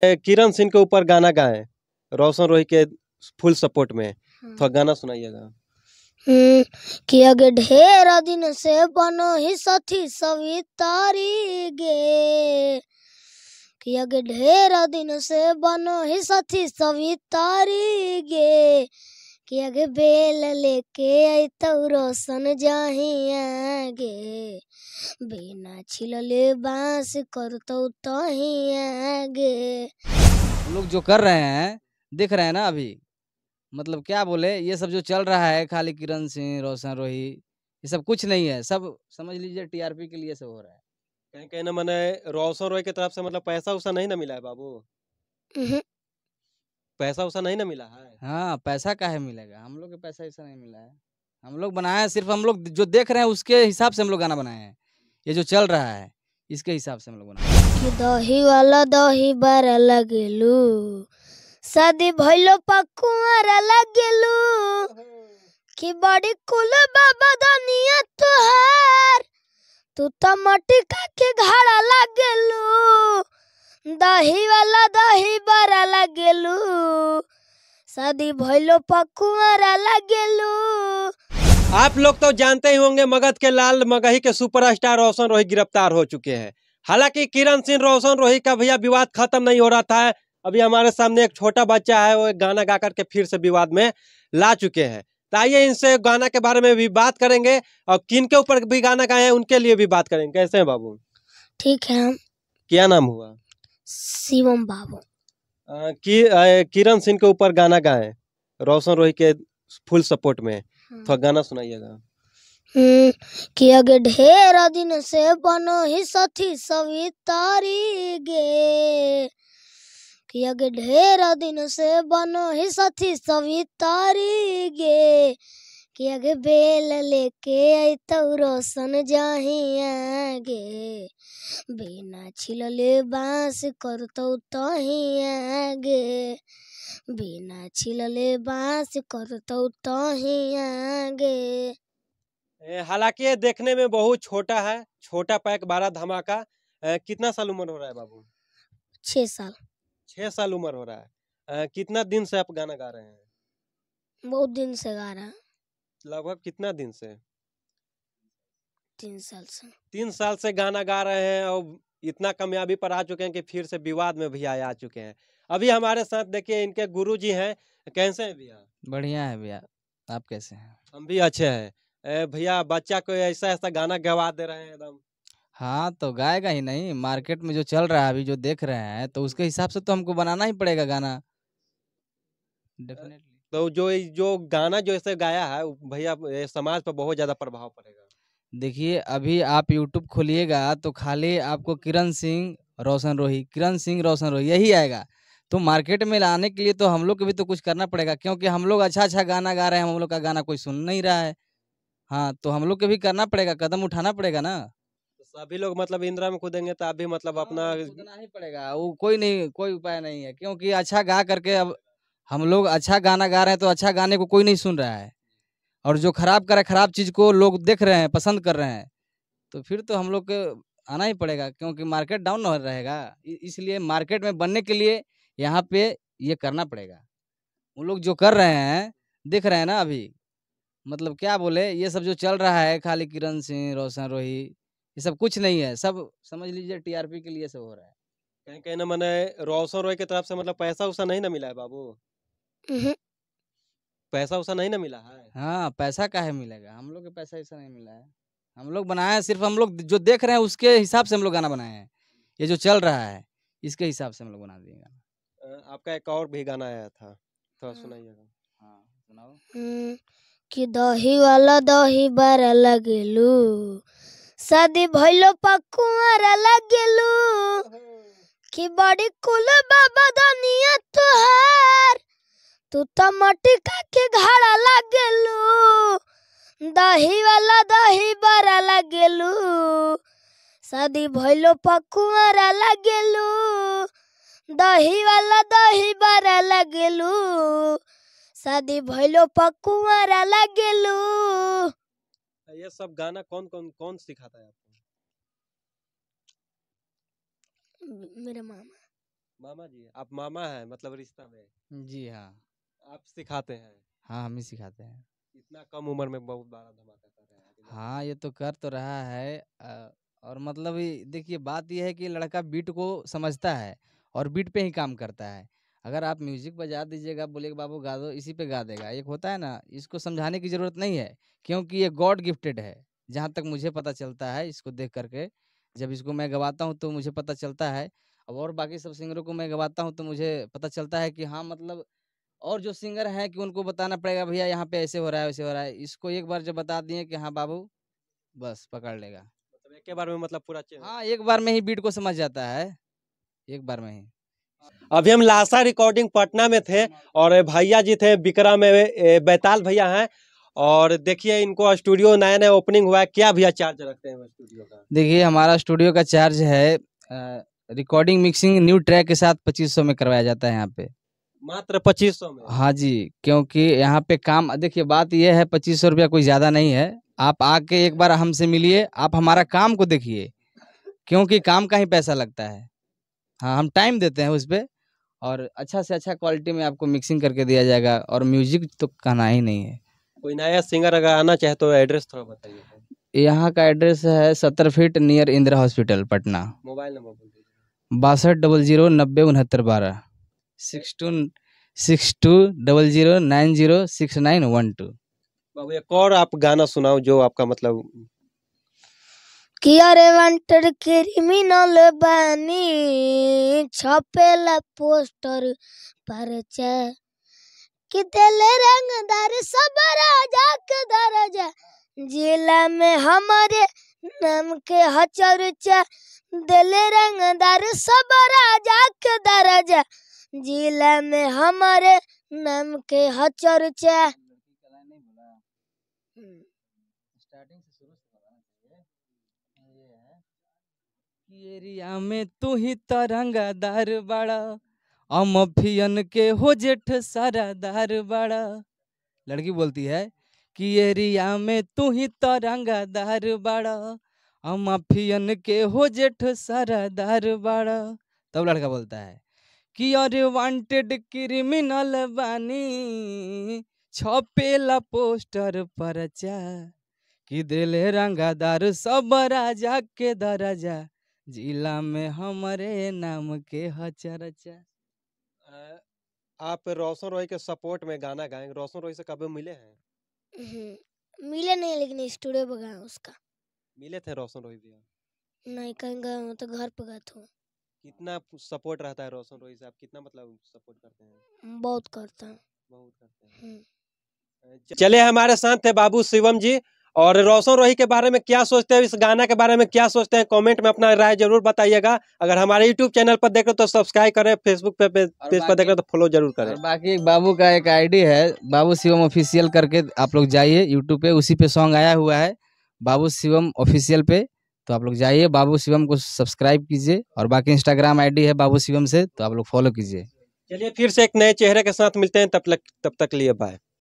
किरण सिंह के ऊपर गाना गाएं रोशन रोही के फुल सपोर्ट में। थोड़ा गाना सुनाइएगा। कि अगे ढेर दिन से बनो ही सखी सवितारी गे, कि अगे ढेर दिन से बनो ही सखी सवितारी गे, कि अगे बेल लेके आई तो रोशन जाही आगे, बिना छिलले बांस करतो तही आगे। लोग जो कर रहे हैं दिख रहे हैं ना अभी, मतलब क्या बोले, ये सब जो चल रहा है खाली किरण सिंह रोशन रोही ये सब कुछ नहीं है, सब समझ लीजिए टीआरपी के लिए सब हो रहा है। कहीं कहीं ना मैंने रोशन रोही की तरफ से मतलब पैसा उसा नहीं ना मिला है बाबू, पैसा उसा नहीं ना मिला है। हाँ पैसा काहे मिलेगा, हम लोग के पैसा ऐसा नहीं मिला है। हम लोग बनाए हैं, सिर्फ हम लोग जो देख रहे हैं उसके हिसाब से हम लोग गाना बनाए हैं। ये जो चल रहा है इसके हिसाब से हम लोग बनाए हैं। कि दही वाला दही बारा लगेलू, शादी भइलो पकुआरा लगेलू, कि बड़ी कुल बाबा दुनिया तुहार, तू तो मटिका के घड़ा लगेलू, दही वाला दही बारा लगेलू, शादी भइलो पकुआरा लगेलू। आप लोग तो जानते ही होंगे मगध के लाल मगही के सुपरस्टार रोशन रोही गिरफ्तार हो चुके हैं। हालांकि किरण सिंह रोशन रोही का भैया विवाद खत्म नहीं हो रहा था। अभी हमारे सामने एक छोटा बच्चा है, वो एक गाना गा करके फिर से विवाद में ला चुके हैं। तो आइए इनसे गाना के बारे में भी बात करेंगे और किन के ऊपर भी गाना गाए हैं उनके लिए भी बात करेंगे। कैसे हैं बाबू? ठीक है। हम क्या नाम हुआ? शिवम बाबू। किरण सिंह के ऊपर गाना गाए रोशन रोही के फुल सपोर्ट में। थोड़ा गाना सुनाइएगा। कि अगे ढेर दिन से बनो ही सखी सवितारी गे, कि अगे ढेर दिन से बनो ही सखी सवितारी गे, कि अगे बेल लेके आई तो रोशन जाही आगे, बिना छिलले बांस करतो तही आगे, बिना छिलले बांस करतो तही आगे। हालांकि ये देखने में बहुत छोटा है, छोटा पैक बड़ा धमाका। कितना साल उम्र हो रहा है बाबू? 6 साल। 6 साल उम्र हो रहा है। कितना दिन से आप गाना गा रहे हैं? बहुत दिन से गा रहा है। लगभग कितना दिन से? 3 साल से। 3 साल से गाना गा रहे हैं और इतना कामयाबी पर आ चुके हैं कि फिर से विवाद में भैया आ चुके हैं। अभी हमारे साथ देखिए इनके गुरुजी हैं। कैसे हैं भैया? बढ़िया है भैया, आप कैसे हैं? हम भी अच्छे हैं। भैया बच्चा को ऐसा ऐसा गाना गवा दे रहे हैं एकदम। हाँ तो गाएगा ही नहीं, मार्केट में जो चल रहा है अभी जो देख रहे हैं तो उसके हिसाब से तो हमको बनाना ही पड़ेगा गाना डेफिनेटली। तो जो गाना जो ऐसे गाया है भैया, ये समाज पर बहुत ज्यादा प्रभाव पड़ेगा। देखिए अभी आप यूट्यूब खोलिएगा तो खाली आपको किरण सिंह रोशन रोही, किरण सिंह रोशन रोही यही आएगा। तो मार्केट में लाने के लिए तो हम लोग को भी तो कुछ करना पड़ेगा, क्योंकि हम लोग अच्छा अच्छा गाना गा रहे हैं, हम लोग का गाना कोई सुन नहीं रहा है। हाँ तो हम लोग को भी करना पड़ेगा, कदम उठाना पड़ेगा ना। तो सभी लोग मतलब इंदिरा में कूदेंगे तो आप भी मतलब अपना। कूदना ही पड़ेगा, वो कोई नहीं, कोई उपाय नहीं है, क्योंकि अच्छा गा करके अब हम लोग अच्छा गाना गा रहे हैं तो अच्छा गाने को कोई नहीं सुन रहा है, और जो खराब करे खराब चीज को लोग देख रहे हैं, पसंद कर रहे हैं, तो फिर तो हम लोग को आना ही पड़ेगा, क्योंकि मार्केट डाउन न रहेगा। इसलिए मार्केट में बनने के लिए यहाँ पे ये करना पड़ेगा। उन लोग जो कर रहे हैं दिख रहे हैं ना अभी, मतलब क्या बोले, ये सब जो चल रहा है खाली किरण सिंह रोशन रोही ये सब कुछ नहीं है, सब समझ लीजिए टीआरपी के लिए सब हो रहा है। कहीं कहीं ना मैंने रोशन रोय की तरफ से मतलब पैसा उसा नहीं ना मिला है बाबू, पैसा उसा नहीं ना मिला है। हाँ पैसा काहे मिलेगा, हम लोग के पैसा ऐसा नहीं मिला है। हम लोग बनाए हैं, सिर्फ हम लोग जो देख रहे हैं उसके हिसाब से हम लोग गाना बनाए हैं। ये जो चल रहा है इसके हिसाब से हम लोग बना दिए गाना। आपका एक और भी गाना आया था, थोड़ा सुनाइएगा। हाँ सुनाओ। कि दही वाला दही बारा लगेलू, शादी भइलो पकुआरा लगेलू, कि बड़ी कुल बाबा दुनिया तुहार, तू तो मटिका के घड़ा लगेलू, दही वाला दही बारा लगेलू, शादी भइलो पकुआरा लगेलू, दही वाला दही बारा लगेलू, शादी भइलो पकुआरा लगेलू। ये सब गाना कौन सिखाता है आपको? मेरे मामा। मामा जी, आप मामा हैं मतलब रिश्ता में, जी हाँ। आप सिखाते हैं। हाँ, हम ही सिखाते हैं। इतना कम उम्र में बहुत बड़ा धमाका कर रहे हैं अभी लड़का। हाँ, ये तो कर तो रहा है और मतलब ये देखिए बात ये है कि लड़का बीट को समझता है और बीट पे ही काम करता है। अगर आप म्यूजिक बजा दीजिएगा, बोलिएगा बाबू गा दो, इसी पे गा देगा। एक होता है ना, इसको समझाने की ज़रूरत नहीं है, क्योंकि ये गॉड गिफ्टेड है। जहाँ तक मुझे पता चलता है इसको देख करके, जब इसको मैं गवाता हूँ तो मुझे पता चलता है, और बाकी सब सिंगरों को मैं गवाता हूँ तो मुझे पता चलता है कि हाँ मतलब और जो सिंगर हैं कि उनको बताना पड़ेगा भैया यहाँ पे ऐसे हो रहा है वैसे हो रहा है। इसको एक बार जब बता दिए कि हाँ बाबू, बस पकड़ लेगा। मतलब एक के बार में मतलब पूरा हाँ, एक बार में ही बीट को समझ जाता है, एक बार में ही। अभी हम लासा रिकॉर्डिंग पटना में थे और भैया जी थे बिकरा में, बैताल भैया हैं। और देखिए इनको स्टूडियो नया नया ओपनिंग हुआ है, क्या भैया चार्ज रखते हैं स्टूडियो का? देखिए हमारा स्टूडियो का चार्ज है रिकॉर्डिंग मिक्सिंग न्यू ट्रैक के साथ 2500 में करवाया जाता है यहाँ पे। मात्र 2500 में? हाँ जी, क्योंकि यहाँ पे काम देखिए बात ये है, 2500 रुपया कोई ज़्यादा नहीं है। आप आके एक बार हमसे मिलिए, आप हमारा काम को देखिए, क्योंकि काम का ही पैसा लगता है। हाँ, हम टाइम देते हैं उस पे, और अच्छा से अच्छा क्वालिटी में आपको मिक्सिंग करके दिया जाएगा, और म्यूजिक तो कहना ही नहीं है। कोई नया सिंगर अगर आना चाहे तो एड्रेस थोड़ा बताइए। यहाँ का एड्रेस है 70 feet near Indira hospital Patna. Mobile number बोल दीजिए। 6200909012 6200906912। बाबू एक और आप गाना सुनाओ जो आपका मतलब। कि अरे वांटेड क्रिमिनल बानी, छपेला पोस्टर पर कि दिले रंगदार सब राजा के दरजा, जिला में हमारे नाम के हचर्चा। दिले रंगदार सब राजा के दरजा, जिला में हमारे नाम के हचर्चा। एरिया में तू ही तरंगादार बड़ा, अमफियन के हो जेठ सारादार बड़ा। लड़की बोलती है कि एरिया में तू ही तरंगादार बड़ा, अमफियन के हो जेठ सारादार बड़ा। तब लड़का बोलता है कि अरे वांटेड क्रिमिनल बानी, छपेला पोस्टर पर कि दिले रंगादार सब राजा के दरजा, जिला में हमारे नाम के हचरचा। आप रोशन रॉय के सपोर्ट में गाना गाएंगे, रोशन रॉय से कभी मिले हैं? मिले नहीं, लेकिन स्टूडियो पे गया उसका। मिले थे रोशन रॉय भी? नहीं, कहीं गया हूँ तो घर पे गया था। कितना सपोर्ट रहता है रोशन रॉय से, आप कितना मतलब सपोर्ट करते हैं? बहुत करता हूँ। बहुत करते हैं। चले हमारे साथ थे बाबू शिवम जी। और रोशन रोही के बारे में क्या सोचते हैं, इस गाना के बारे में क्या सोचते हैं, कमेंट में अपना राय जरूर बताइएगा। अगर हमारे यूट्यूब चैनल पर देख रहे हो तो सब्सक्राइब करें, फेसबुक पे पेज पर देख रहे हो तो फॉलो जरूर करें। और बाकी बाबू का एक आईडी है बाबू शिवम ऑफिशियल करके, आप लोग जाइए यूट्यूब पे, उसी पे सॉन्ग आया हुआ है बाबू शिवम ऑफिशियल पे। तो आप लोग जाइए, बाबू शिवम को सब्सक्राइब कीजिए, और बाकी इंस्टाग्राम आईडी है बाबू शिवम से, तो आप लोग फॉलो कीजिए। चलिए फिर से एक नए चेहरे के साथ मिलते हैं, तब तक लिए बाय।